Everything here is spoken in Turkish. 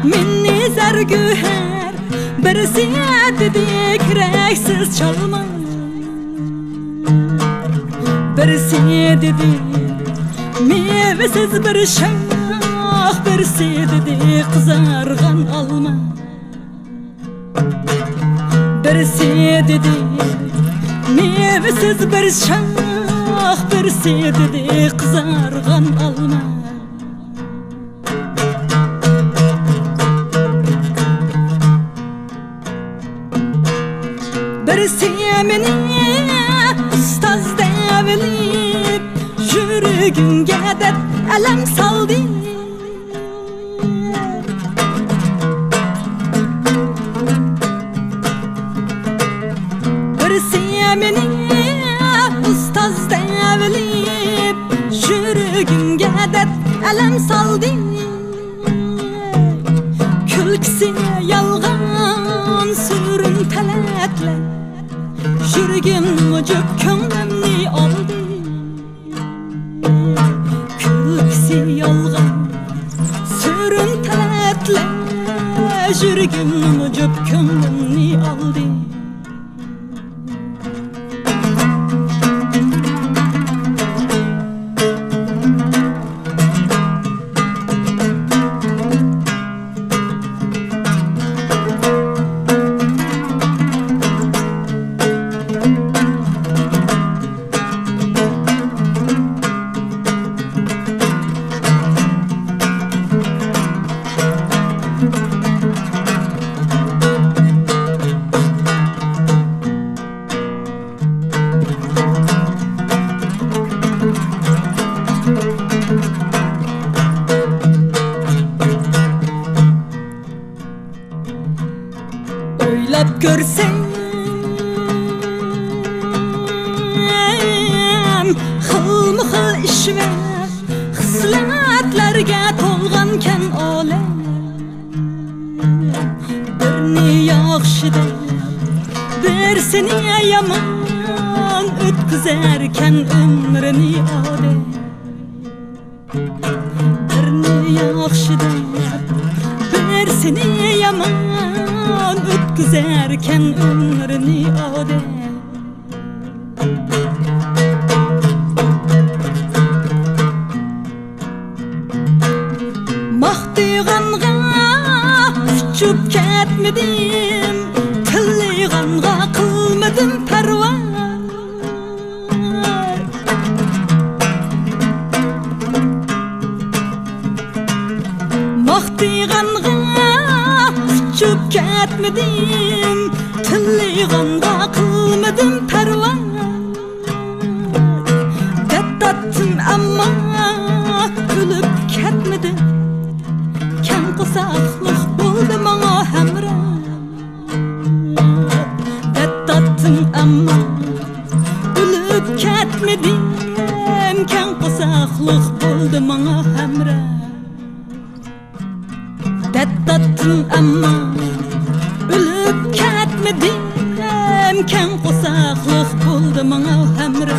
Minni zargüher birisi dedik reksiz çalma, birisi dedik meyvesiz bir şah, birisi dedik kızargan alma, birisi dedik meyvesiz bir şah, birisi dedik kızargan alma. Birisi meni ustaz devlip yürügünge dep elem saldı, birisi meni ustaz devlip yürügünge dep elem saldı. Külkisi yalgan sürün teletle yürgün mucuk könglemni aldı. Külkisi yalgan sürün teletle yürgün mucuk könglemni aldı. Oylap görsem xilma-xil iş ve xislatlarga to'lgankan olam, birini yaxshi deb birsini yomon o'tkazarkan umrini odam, birini yaxshi deb birsini yomon o'tkazarkan umrini odam. Maqtig'anga uchib ketmadim, tillig'anga qilmadim parvo. Maqtig'anga uchib ketmadim, tillig'anga qilmadim parvo. Dattatdim ammo kulib ketmadim, kan qo'saqliq bo'ldi menga hamra. Dattatdim ammo kulib ketmadim, kan qo'saqliq bo'ldi menga hamra. Dattatdim ammo ölüp ketmedim, kan qo'saqliq bo'ldi menga hamra.